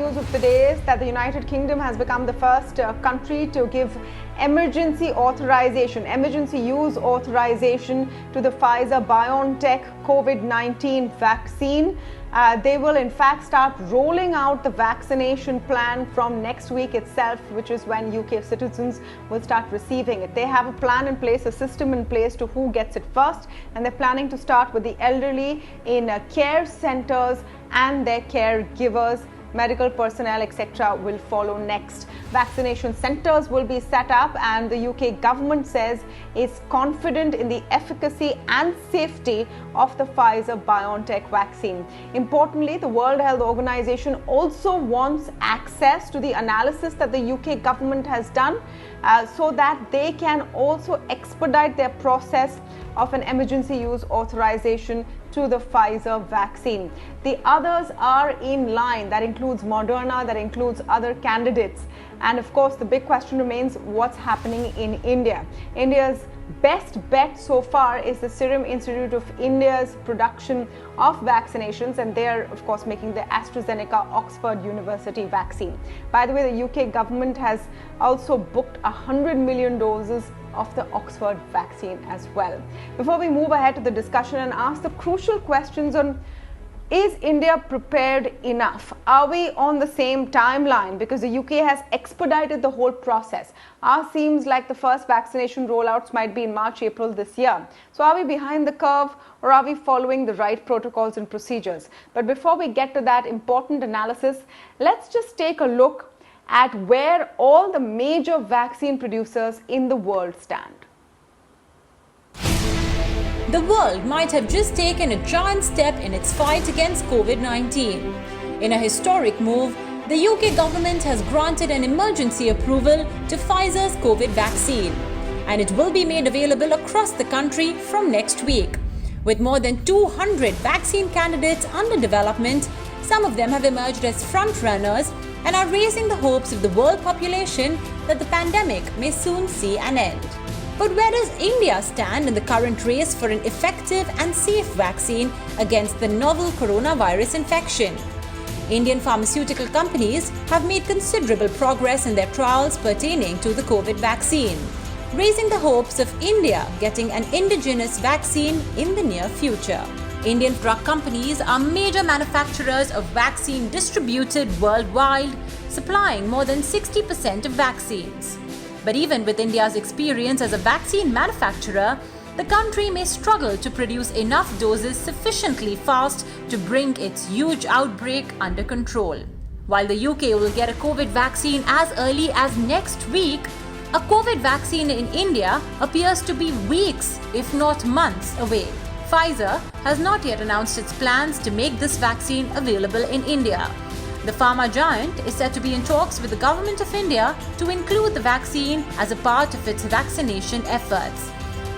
news of the day is that the United Kingdom has become the first country to give emergency use authorization to the Pfizer BioNTech COVID-19 vaccine. They will in fact start rolling out the vaccination plan from next week itself, which is when UK citizens will start receiving it. They have a plan in place, a system in place to who gets it first, and they're planning to start with the elderly in care centers and their caregivers. Medical personnel, etc. will follow next. Vaccination centers will be set up, and the UK government says is confident in the efficacy and safety of the Pfizer BioNTech vaccine. Importantly, the World Health Organization also wants access to the analysis that the UK government has done so that they can also expedite their process of an emergency use authorization to the Pfizer vaccine. The others are in line. That includes Moderna, that includes other candidates. And of course, the big question remains what's happening in India. India's best bet so far is the Serum Institute of India's production of vaccinations, and they are of course making the AstraZeneca Oxford University vaccine. By the way, the UK government has also booked 100 million doses of the Oxford vaccine as well. Before we move ahead to the discussion and ask the crucial questions on, is India prepared enough? Are we on the same timeline? Because the UK has expedited the whole process. Ours seems like the first vaccination rollouts might be in March, April this year. So are we behind the curve, or are we following the right protocols and procedures? But before we get to that important analysis, let's just take a look at where all the major vaccine producers in the world stand. The world might have just taken a giant step in its fight against COVID-19. In a historic move, the UK government has granted an emergency approval to Pfizer's COVID vaccine, and it will be made available across the country from next week. With more than 200 vaccine candidates under development, some of them have emerged as front-runners and are raising the hopes of the world population that the pandemic may soon see an end. But where does India stand in the current race for an effective and safe vaccine against the novel coronavirus infection? Indian pharmaceutical companies have made considerable progress in their trials pertaining to the COVID vaccine, raising the hopes of India getting an indigenous vaccine in the near future. Indian drug companies are major manufacturers of vaccine distributed worldwide, supplying more than 60% of vaccines. But even with India's experience as a vaccine manufacturer, the country may struggle to produce enough doses sufficiently fast to bring its huge outbreak under control. While the UK will get a COVID vaccine as early as next week, a COVID vaccine in India appears to be weeks, if not months, away. Pfizer has not yet announced its plans to make this vaccine available in India. The pharma giant is said to be in talks with the Government of India to include the vaccine as a part of its vaccination efforts.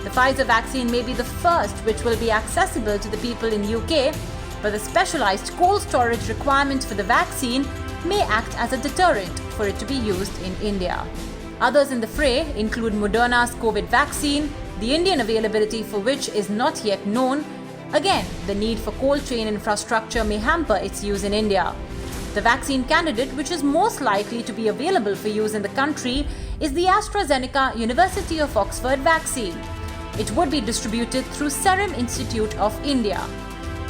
The Pfizer vaccine may be the first which will be accessible to the people in UK, but the specialized cold storage requirement for the vaccine may act as a deterrent for it to be used in India. Others in the fray include Moderna's COVID vaccine, the Indian availability for which is not yet known. Again, the need for cold chain infrastructure may hamper its use in India. The vaccine candidate which is most likely to be available for use in the country is the AstraZeneca University of Oxford vaccine. It would be distributed through Serum Institute of India.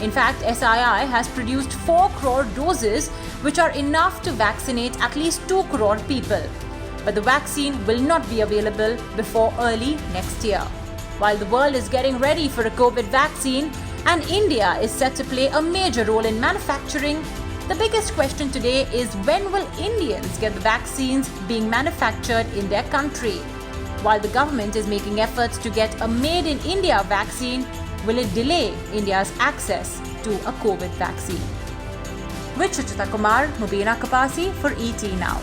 In fact, SII has produced 4 crore doses, which are enough to vaccinate at least 2 crore people. But the vaccine will not be available before early next year. While the world is getting ready for a COVID vaccine and India is set to play a major role in manufacturing, the biggest question today is when will Indians get the vaccines being manufactured in their country? While the government is making efforts to get a Made in India vaccine, will it delay India's access to a COVID vaccine? With Chuchita Kumar, Mubina Kapasi for ET Now.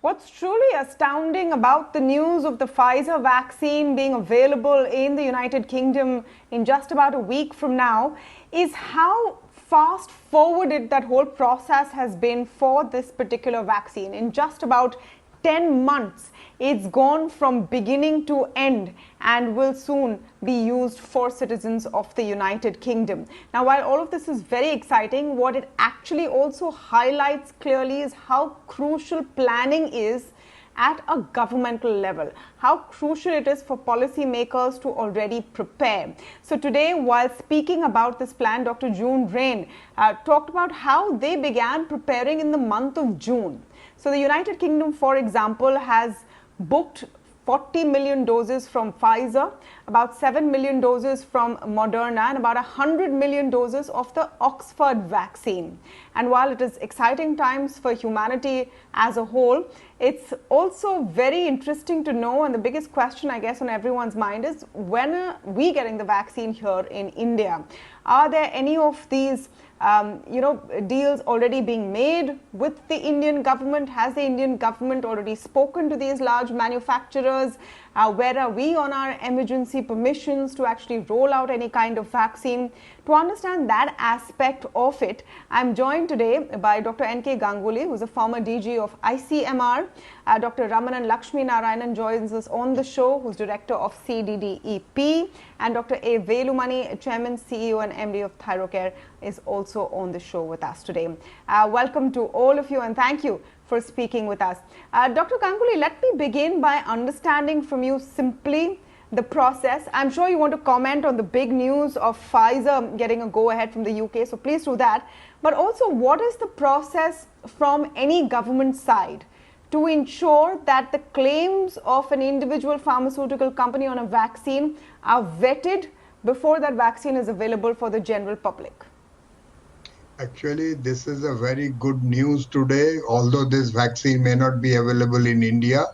What's truly astounding about the news of the Pfizer vaccine being available in the United Kingdom in just about a week from now is how fast forwarded that whole process has been for this particular vaccine. In just about 10 months. It's gone from beginning to end and will soon be used for citizens of the United Kingdom. Now, while all of this is very exciting, what it actually also highlights clearly is how crucial planning is at a governmental level, how crucial it is for policymakers to already prepare. So today, while speaking about this plan, Dr. June Rain talked about how they began preparing in the month of June. So the United Kingdom, for example, has booked 40 million doses from Pfizer, about 7 million doses from Moderna, and about 100 million doses of the Oxford vaccine. And while it is exciting times for humanity as a whole, it's also very interesting to know, and the biggest question, I guess, on everyone's mind is, when are we getting the vaccine here in India? Are there any of these deals already being made with the Indian government? Has the Indian government already spoken to these large manufacturers? Where are we on our emergency permissions to actually roll out any kind of vaccine? To understand that aspect of it, I'm joined today by Dr. K Ganguly, who's a former DG of ICMR. Dr. Ramanan Laxminarayan joins us on the show, who's director of CDDEP. And Dr. A. Velumani, Chairman, CEO and MD of Thyrocare, is also on the show with us today. Welcome to all of you, and thank you for speaking with us. Dr. Ganguly, let me begin by understanding from you simply the process. I'm sure you want to comment on the big news of Pfizer getting a go-ahead from the UK, so please do that. But also, what is the process from any government side to ensure that the claims of an individual pharmaceutical company on a vaccine are vetted before that vaccine is available for the general public? Actually, this is a very good news today, although this vaccine may not be available in India.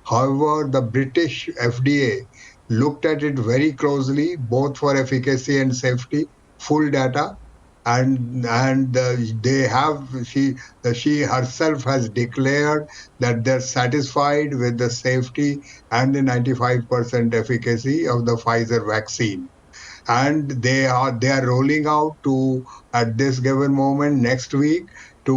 However, the British FDA looked at it very closely, both for efficacy and safety, full data, and she herself has declared that they're satisfied with the safety and the 95% efficacy of the Pfizer vaccine. And they are rolling out to, at this given moment, next week, to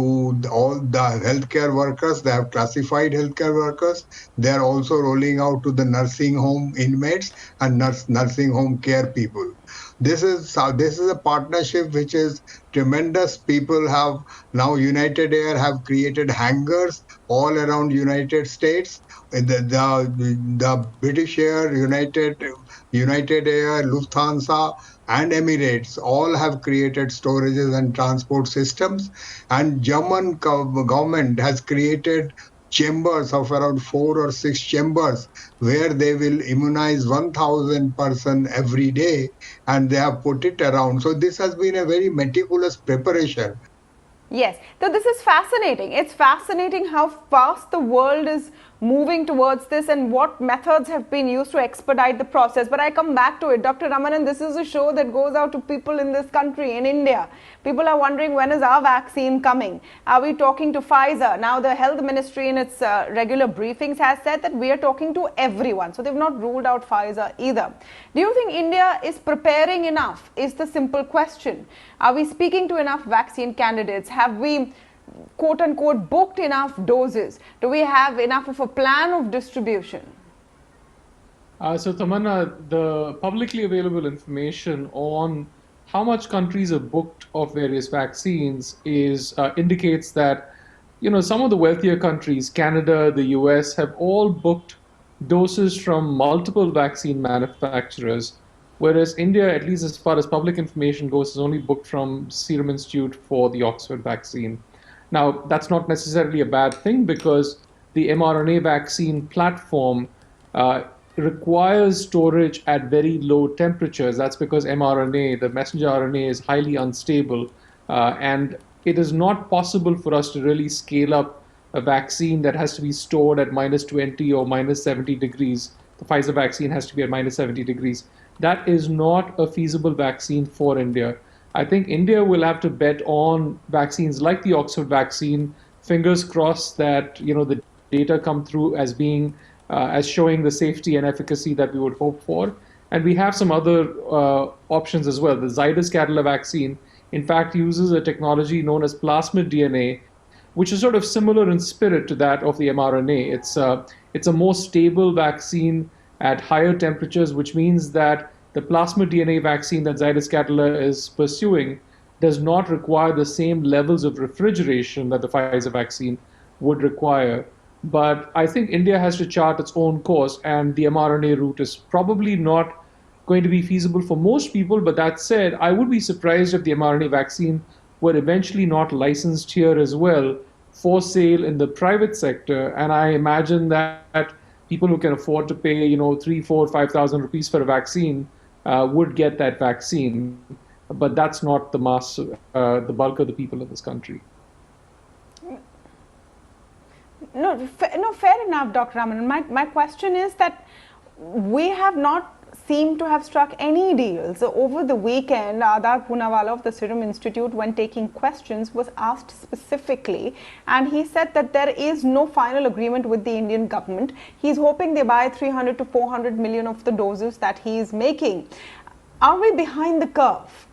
all the healthcare workers. They have classified healthcare workers. They are also rolling out to the nursing home inmates and nursing home care people. This is a partnership which is tremendous. People have now, United Air have created hangars all around United States. The British Air, United Air, Lufthansa, and Emirates all have created storages and transport systems. And German government has created chambers of around 4 or 6 chambers where they will immunize 1,000 persons every day, and they have put it around. So this has been a very meticulous preparation. Yes, so this is fascinating. It's fascinating how fast the world is moving towards this and what methods have been used to expedite the process. But I come back to it. Dr. Ramanan, this is a show that goes out to people in this country, in India. People are wondering, when is our vaccine coming? Are we talking to Pfizer? Now, the health ministry in its regular briefings has said that we are talking to everyone. So they've not ruled out Pfizer either. Do you think India is preparing enough? Is the simple question. Are we speaking to enough vaccine candidates? Have we, quote unquote, booked enough doses? Do we have enough of a plan of distribution? So Tamanna, the publicly available information on how much countries are booked of various vaccines is indicates that, some of the wealthier countries, Canada, the US, have all booked doses from multiple vaccine manufacturers, whereas India, at least as far as public information goes, is only booked from Serum Institute for the Oxford vaccine. Now, that's not necessarily a bad thing, because the mRNA vaccine platform requires storage at very low temperatures. That's because mRNA, the messenger RNA, is highly unstable, and it is not possible for us to really scale up a vaccine that has to be stored at -20 or -70 degrees. The Pfizer vaccine has to be at -70 degrees. That is not a feasible vaccine for India. I think India will have to bet on vaccines like the Oxford vaccine. Fingers crossed that the data come through as being as showing the safety and efficacy that we would hope for. And we have some other options as well. The Zydus cattle vaccine, in fact, uses a technology known as plasmid DNA, which is sort of similar in spirit to that of the mRNA. It's a more stable vaccine at higher temperatures, which means that the plasmid DNA vaccine that Zydus Cadila is pursuing does not require the same levels of refrigeration that the Pfizer vaccine would require. But I think India has to chart its own course, and the mRNA route is probably not going to be feasible for most people. But that said, I would be surprised if the mRNA vaccine were eventually not licensed here as well for sale in the private sector. And I imagine that people who can afford to pay, 3, 4, 5,000 rupees for a vaccine would get that vaccine. But that's not the mass, the bulk of the people in this country. No, fair enough, Dr. Ramanan. My question is that we have not seemed to have struck any deals. So over the weekend, Adar Poonawala of the Serum Institute, when taking questions, was asked specifically, and he said that there is no final agreement with the Indian government. He's hoping they buy 300 to 400 million of the doses that he is making. Are we behind the curve?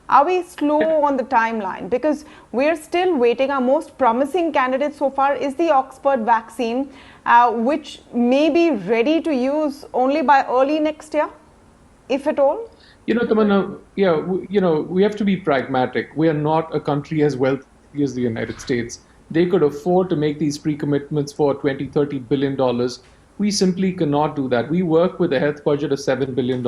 Are we slow on the timeline? Because we're still waiting. Our most promising candidate so far is the Oxford vaccine, which may be ready to use only by early next year, if at all. Tamanna, we have to be pragmatic. We are not a country as wealthy as the United States. They could afford to make these pre-commitments for $20, $30 billion. We simply cannot do that. We work with a health budget of $7 billion.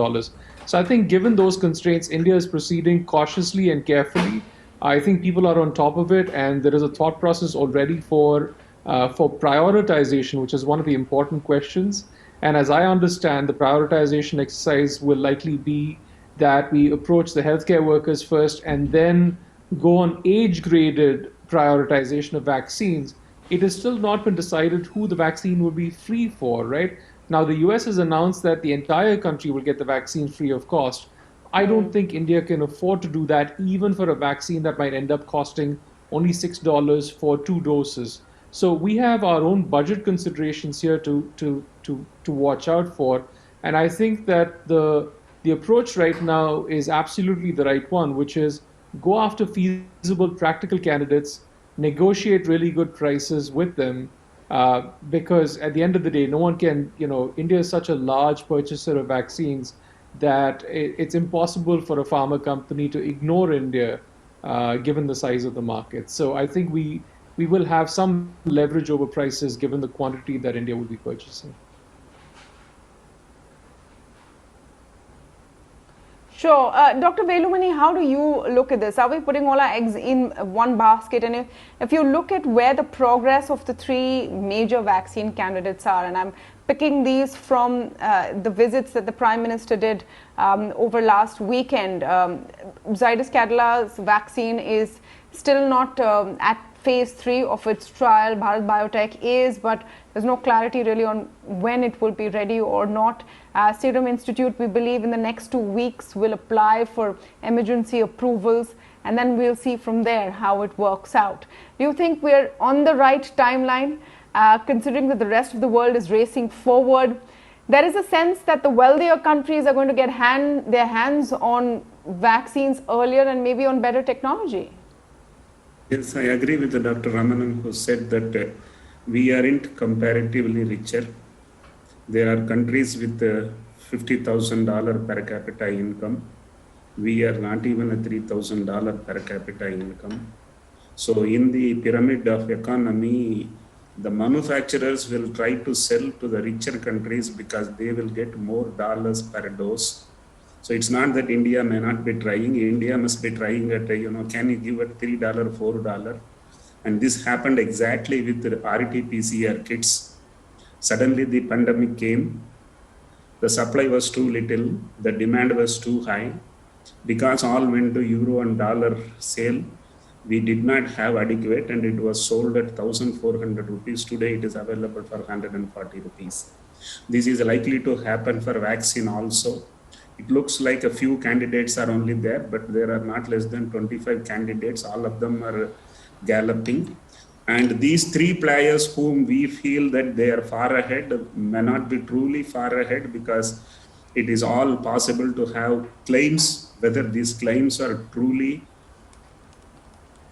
So I think given those constraints, India is proceeding cautiously and carefully. I think people are on top of it, and there is a thought process already for prioritization, which is one of the important questions. And as I understand, the prioritization exercise will likely be that we approach the healthcare workers first and then go on age-graded prioritization of vaccines. It has still not been decided who the vaccine will be free for, right? Now, the US has announced that the entire country will get the vaccine free of cost. I don't think India can afford to do that, even for a vaccine that might end up costing only $6 for 2 doses. So we have our own budget considerations here to watch out for. And I think that the approach right now is absolutely the right one, which is go after feasible, practical candidates, negotiate really good prices with them, because at the end of the day, no one can, India is such a large purchaser of vaccines that it's impossible for a pharma company to ignore India, given the size of the market. So I think we will have some leverage over prices given the quantity that India will be purchasing. Sure. Dr. Velumani, how do you look at this? Are we putting all our eggs in one basket? And if you look at where the progress of the 3 major vaccine candidates are, and I'm picking these from the visits that the Prime Minister did over last weekend, Zydus Cadila's vaccine is still not at phase 3 of its trial. Bharat Biotech is, but there's no clarity really on when it will be ready or not. Serum Institute, we believe in the next 2 weeks, will apply for emergency approvals, and then we'll see from there how it works out. Do you think we're on the right timeline, considering that the rest of the world is racing forward? There is a sense that the wealthier countries are going to get their hands on vaccines earlier and maybe on better technology. Yes, I agree with Dr. Ramanan, who said that we aren't comparatively richer. There are countries with $50,000 per capita income. We are not even a $3,000 per capita income. So in the pyramid of economy, the manufacturers will try to sell to the richer countries because they will get more dollars per dose. So it's not that India may not be trying. India must be trying at, can you give it $3, $4? And this happened exactly with the RT-PCR kits. Suddenly the pandemic came. The supply was too little. The demand was too high. Because all went to euro and dollar sale, we did not have adequate, and it was sold at 1,400 rupees. Today it is available for 140 rupees. This is likely to happen for vaccine also. It looks like a few candidates are only there, but there are not less than 25 candidates. All of them are galloping. And these 3 players whom we feel that they are far ahead may not be truly far ahead, because it is all possible to have claims, whether these claims are truly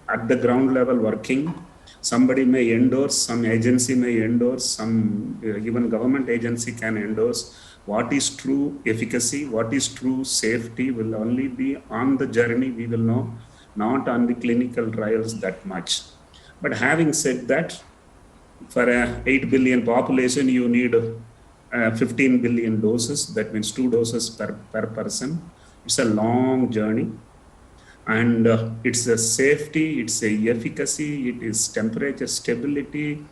at the ground level working, Somebody may endorse, some agency may endorse, some even government agency can endorse. What is true efficacy, what is true safety will only be on the journey, we will know, not on the clinical trials that much. But having said that, for a 8 billion population, you need 15 billion doses. That means 2 doses per person. It's a long journey. And it's a safety, it's a efficacy, it is temperature stability,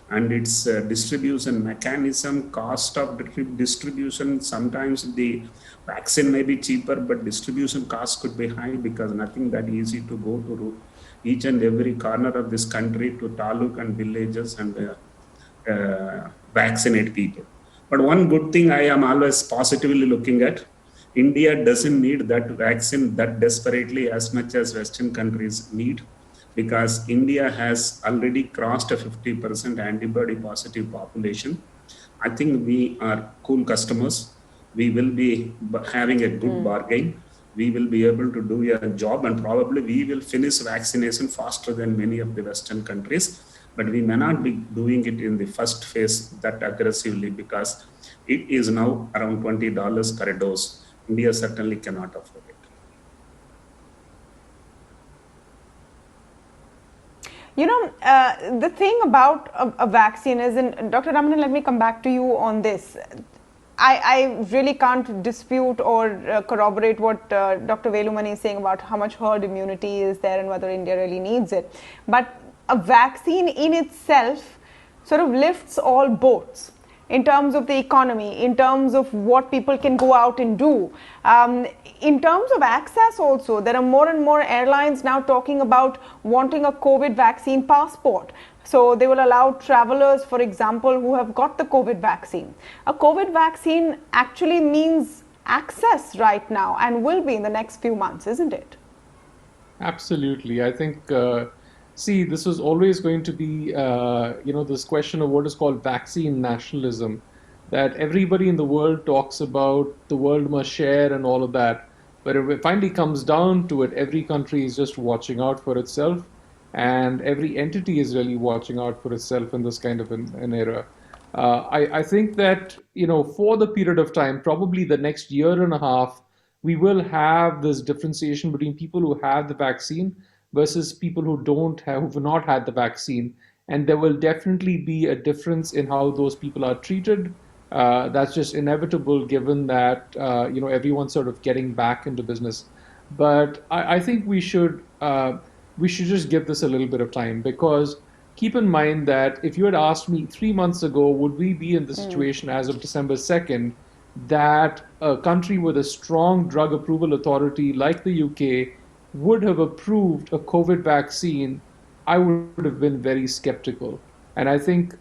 and its distribution mechanism, cost of distribution. Sometimes the vaccine may be cheaper, but distribution cost could be high because nothing that easy to go to each and every corner of this country to taluk and villages and vaccinate people. But one good thing I am always positively looking at, India doesn't need that vaccine that desperately as much as Western countries need, because India has already crossed a 50% antibody positive population. I think we are cool customers. We will be having a good bargain. We will be able to do a job, and probably we will finish vaccination faster than many of the Western countries. But we may not be doing it in the first phase that aggressively because it is now around $20 per dose. India certainly cannot afford it. You know, the thing about a vaccine is, and Dr. Ramanan, let me come back to you on this. I really can't dispute or corroborate what Dr. Velumani is saying about how much herd immunity is there and whether India really needs it. But a vaccine in itself sort of lifts all boats in terms of the economy, in terms of what people can go out and do. In terms of access also, there are more and more airlines now talking about wanting a COVID vaccine passport. So they will allow travelers, for example, who have got the COVID vaccine. A COVID vaccine actually means access right now and will be in the next few months, isn't it? Absolutely. I think, see, this was always going to be, this question of what is called vaccine nationalism, that everybody in the world talks about the world must share and all of that. But if it finally comes down to it, every country is just watching out for itself. And every entity is really watching out for itself in this kind of an era. I think that, for the period of time, probably the next year and a half, we will have this differentiation between people who have the vaccine versus people who who've not had the vaccine. And there will definitely be a difference in how those people are treated. That's just inevitable given that, everyone's sort of getting back into business. But I think we should just give this a little bit of time, because keep in mind that if you had asked me 3 months ago, would we be in the situation as of December 2nd, that a country with a strong drug approval authority like the UK would have approved a COVID vaccine, I would have been very skeptical. And I think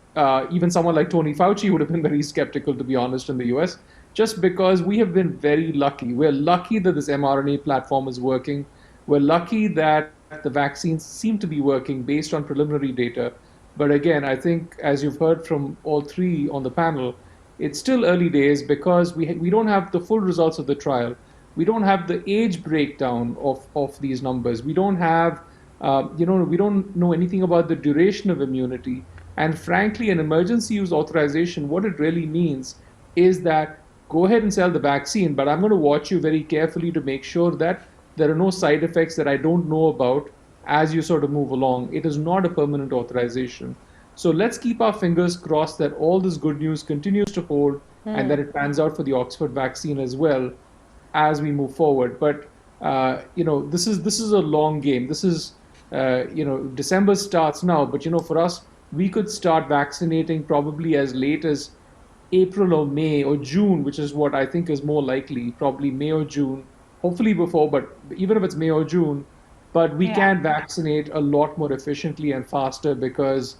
even someone like Tony Fauci would have been very skeptical, to be honest, in the US, just because we have been very lucky. We're lucky that this mRNA platform is working. We're lucky that the vaccines seem to be working based on preliminary data. But again, I think, as you've heard from all three on the panel, it's still early days because we don't have the full results of the trial. We don't have the age breakdown of these numbers. We don't have, we don't know anything about the duration of immunity. And frankly, an emergency use authorization, what it really means is that go ahead and sell the vaccine, but I'm going to watch you very carefully to make sure that there are no side effects that I don't know about as you sort of move along. It is not a permanent authorization. So let's keep our fingers crossed that all this good news continues to hold and that it pans out for the Oxford vaccine as well as we move forward. But, this is a long game. This is, December starts now, but, for us, we could start vaccinating probably as late as April or May or June, which is what I think is more likely, probably May or June. Hopefully before, but even if it's May or June, but we can vaccinate a lot more efficiently and faster because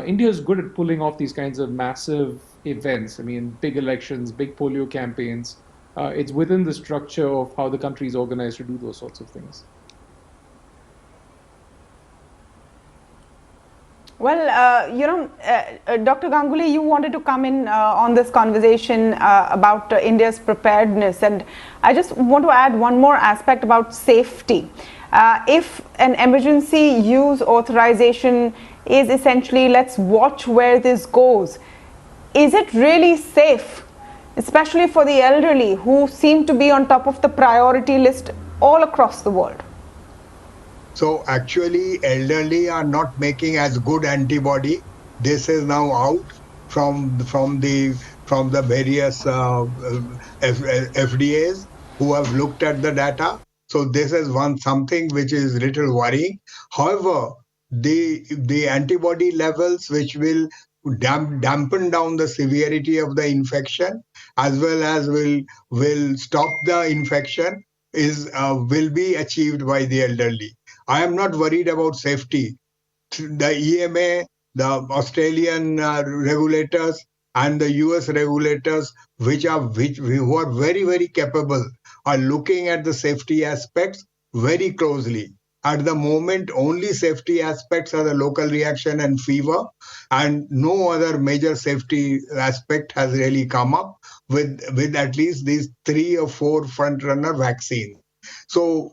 India is good at pulling off these kinds of massive events. I mean, big elections, big polio campaigns. It's within the structure of how the country is organized to do those sorts of things. Well, Dr. Ganguly, you wanted to come in on this conversation about India's preparedness, and I just want to add one more aspect about safety. if an emergency use authorization is essentially, let's watch where this goes, is it really safe, especially for the elderly who seem to be on top of the priority list all across the world? So actually, elderly are not making as good antibody. This is now out from the various FDAs who have looked at the data. So this is something which is little worrying. However, the antibody levels which will dampen down the severity of the infection as well as will stop the infection will be achieved by the elderly. I am not worried about safety. The EMA, the Australian regulators, and the US regulators, who are very, very capable, are looking at the safety aspects very closely. At the moment, only safety aspects are the local reaction and fever, and no other major safety aspect has really come up with at least these 3 or 4 front-runner vaccines. So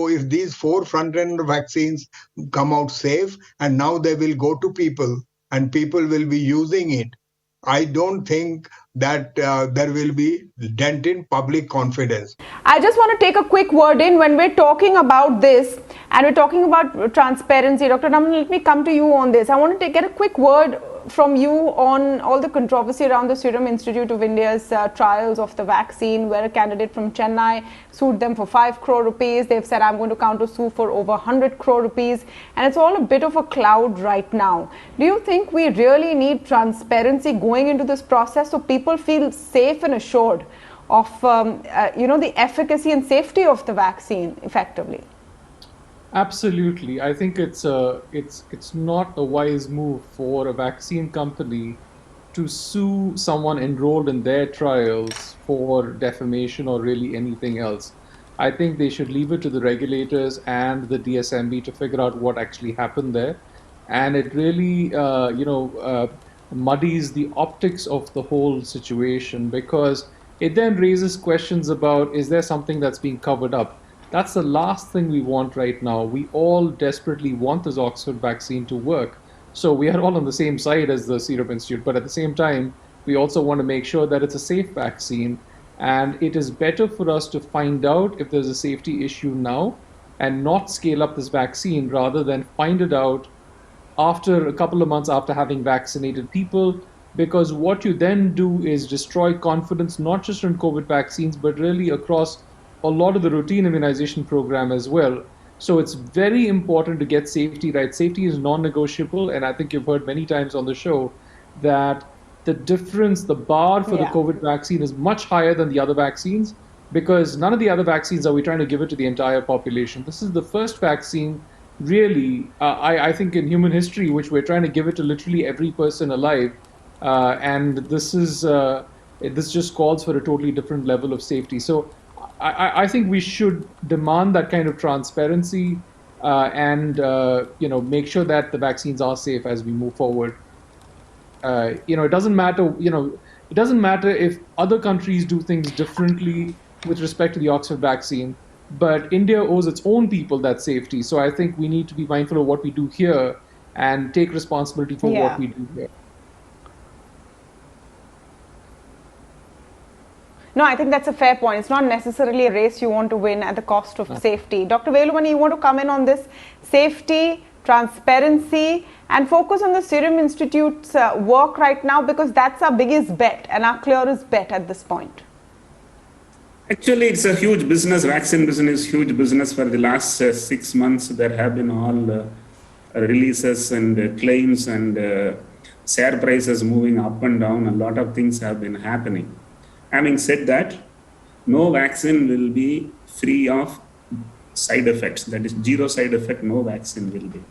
if these 4 front-runner vaccines come out safe and now they will go to people and people will be using it, I don't think that there will be dent in public confidence. I just want to take a quick word in when we're talking about this and we're talking about transparency. Dr. Ramanan, let me come to you on this. I want to get a quick word from you on all the controversy around the Serum Institute of India's trials of the vaccine, where a candidate from Chennai sued them for 5 crore rupees. They've said, I'm going to counter sue for over 100 crore rupees. And it's all a bit of a cloud right now. Do you think we really need transparency going into this process so people feel safe and assured of the efficacy and safety of the vaccine effectively? Absolutely. I think it's not a wise move for a vaccine company to sue someone enrolled in their trials for defamation or really anything else. I think they should leave it to the regulators and the DSMB to figure out what actually happened there. And it really, muddies the optics of the whole situation, because it then raises questions about, is there something that's being covered up? That's the last thing we want right now. We all desperately want this Oxford vaccine to work. So we are all on the same side as the Serum Institute, but at the same time, we also want to make sure that it's a safe vaccine. And it is better for us to find out if there's a safety issue now and not scale up this vaccine rather than find it out after a couple of months after having vaccinated people, because what you then do is destroy confidence not just in COVID vaccines, but really across a lot of the routine immunization program as well. So it's very important to get safety right. Safety is non-negotiable, and I think you've heard many times on the show that the difference, the bar for the COVID vaccine is much higher than the other vaccines, because none of the other vaccines are we trying to give it to the entire population. This is the first vaccine really, I think in human history, which we're trying to give it to literally every person alive. And this just calls for a totally different level of safety. So I think we should demand that kind of transparency and make sure that the vaccines are safe as we move forward. It doesn't matter. It doesn't matter if other countries do things differently with respect to the Oxford vaccine, but India owes its own people that safety. So I think we need to be mindful of what we do here and take responsibility for what we do here. No, I think that's a fair point. It's not necessarily a race you want to win at the cost of safety. Dr. Velumani, you want to come in on this? Safety, transparency, and focus on the Serum Institute's work right now, because that's our biggest bet and our clearest bet at this point. Actually, it's a huge business. Vaccine business is huge business. For the last 6 months, there have been all releases and claims and share prices moving up and down. A lot of things have been happening. Having said that, no vaccine will be free of side effects. That is, zero side effect, no vaccine will be.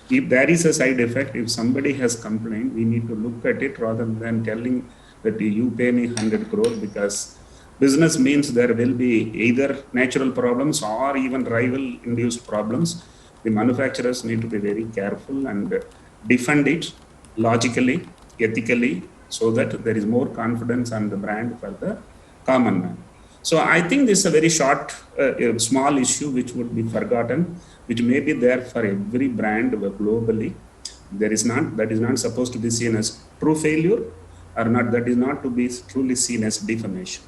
If there is a side effect, if somebody has complained, we need to look at it rather than telling that you pay me 100 crore, because business means there will be either natural problems or even rival-induced problems. The manufacturers need to be very careful and defend it logically, ethically, so that there is more confidence on the brand for the common man. So I think this is a very short, small issue which would be forgotten, which may be there for every brand globally. That is not supposed to be seen as true failure, or not. That is not to be truly seen as defamation.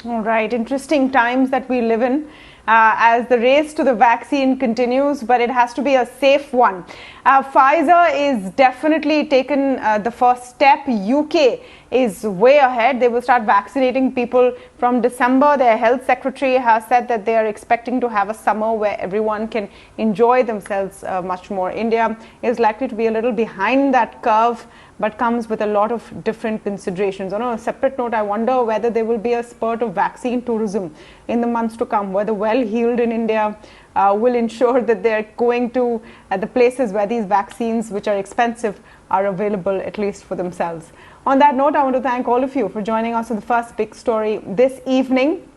All right, interesting times that we live in as the race to the vaccine continues, but it has to be a safe one. Pfizer is definitely taken the first step. UK is way ahead. They will start vaccinating people from December. Their health secretary has said that they are expecting to have a summer where everyone can enjoy themselves much more. India is likely to be a little behind that curve, but comes with a lot of different considerations. On a separate note, I wonder whether there will be a spurt of vaccine tourism in the months to come, where the well-heeled in India will ensure that they're going to the places where these vaccines, which are expensive, are available, at least for themselves. On that note, I want to thank all of you for joining us on the first big story this evening.